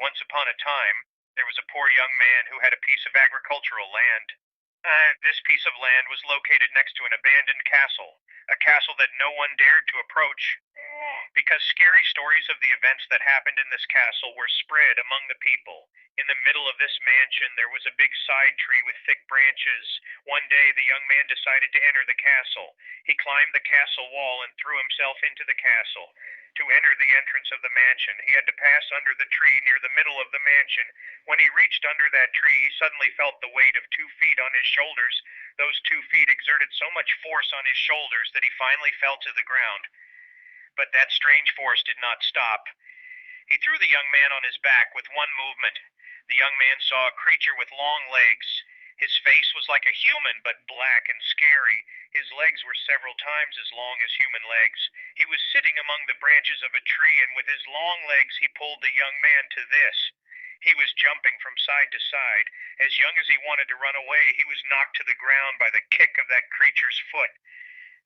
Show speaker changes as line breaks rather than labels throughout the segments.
Once upon a time, there was a poor young man who had a piece of agricultural land. This piece of land was located next to an abandoned castle, a castle that no one dared to approach, because scary stories of the events that happened in this castle were spread among the people. In the middle of this mansion, there was a big side tree with thick branches. One day, the young man decided to enter the castle. He climbed the castle wall and threw himself into the castle. To enter the entrance of the mansion, he had to pass under the tree near the middle of the mansion. When he reached under that tree, he suddenly felt the weight of 2 feet on his shoulders. Those 2 feet exerted so much force on his shoulders that he finally fell to the ground. But that strange force did not stop. He threw the young man on his back with one movement. The young man saw a creature with long legs. His face was like a human, but black and scary. His legs were several times as long as human legs. He was sitting among the branches of a tree, and with his long legs he pulled the young man to this. He was jumping from side to side. As young as he wanted to run away, he was knocked to the ground by the kick of that creature's foot.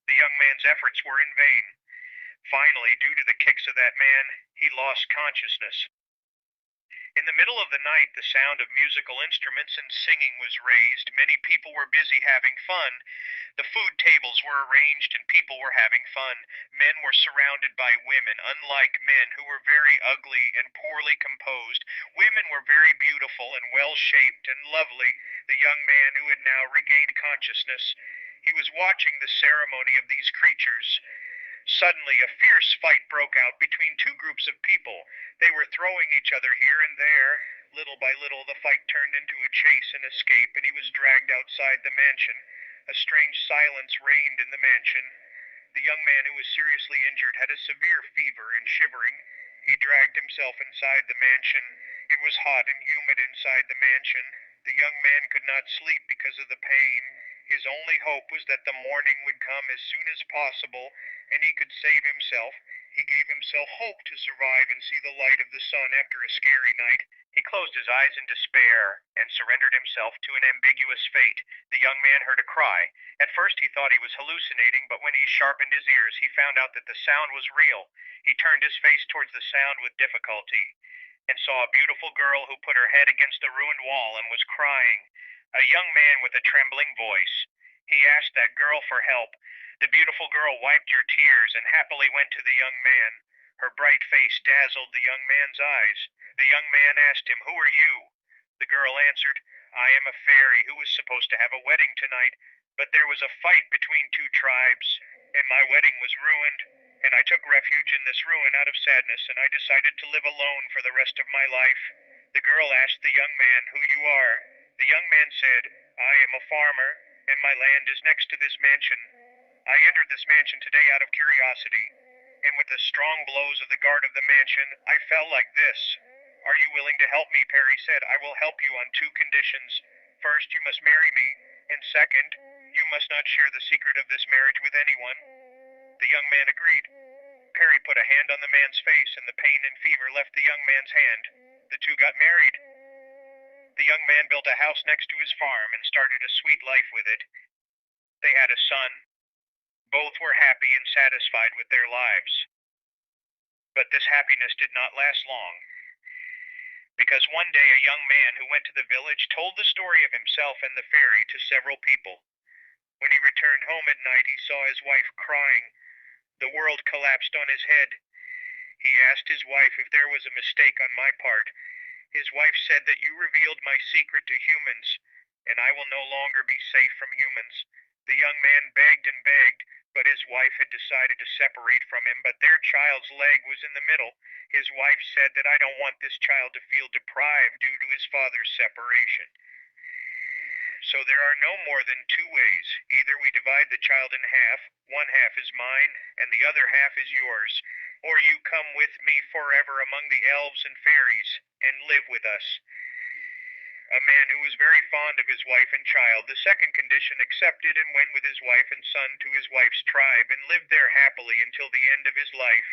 The young man's efforts were in vain. Finally, due to the kicks of that man, he lost consciousness. In the middle of the night, the sound of musical instruments and singing was raised. Many people were busy having fun. The food tables were arranged and people were having fun. Men were surrounded by women, unlike men who were very ugly and poorly composed. Women were very beautiful and well-shaped and lovely. The young man who had now regained consciousness, he was watching the ceremony of these creatures. Suddenly, a fierce fight broke out between two groups of people. They were throwing each other here and there. Little by little, the fight turned into a chase and escape, and he was dragged outside the mansion. A strange silence reigned in the mansion. The young man who was seriously injured had a severe fever and shivering. He dragged himself inside the mansion. It was hot and humid inside the mansion. The young man could not sleep because of the pain. His only hope was that the morning would come as soon as possible, and he could save himself. He gave himself hope to survive and see the light of the sun after a scary night. He closed his eyes in despair and surrendered himself to an ambiguous fate. The young man heard a cry. At first he thought he was hallucinating, but when he sharpened his ears, he found out that the sound was real. He turned his face towards the sound with difficulty and saw a beautiful girl who put her head against the ruined wall and was crying. A young man with a trembling voice. He asked that girl for help. The beautiful girl wiped her tears and happily went to the young man. Her bright face dazzled the young man's eyes. The young man asked him, "Who are you?" The girl answered, "I am a fairy who was supposed to have a wedding tonight, but there was a fight between two tribes, and my wedding was ruined, and I took refuge in this ruin out of sadness, and I decided to live alone for the rest of my life." The girl asked the young man who you are. The young man said, "I am a farmer, and my land is next to this mansion. I entered this mansion today out of curiosity, and with the strong blows of the guard of the mansion, I fell like this." "Are you willing to help me?" Perry said. "I will help you on two conditions. First, you must marry me, and second, you must not share the secret of this marriage with anyone." The young man agreed. Perry put a hand on the man's face, and the pain and fever left the young man's hand. The two got married. The young man built a house next to his farm and started a sweet life with it. They had a son. Both were happy and satisfied with their lives. But this happiness did not last long, because one day a young man who went to the village told the story of himself and the fairy to several people. When he returned home at night, he saw his wife crying. The world collapsed on his head. He asked his wife if there was a mistake on my part. His wife said that you revealed my secret to humans, and I will no longer be safe from humans. The young man begged and begged, but his wife had decided to separate from him, but their child's leg was in the middle. His wife said that I don't want this child to feel deprived due to his father's separation. So there are no more than two ways. Either we divide the child in half, one half is mine, and the other half is yours, or you come with me forever among the elves and fairies, and live with us. A man who was very fond of his wife and child, the second condition, accepted and went with his wife and son to his wife's tribe and lived there happily until the end of his life.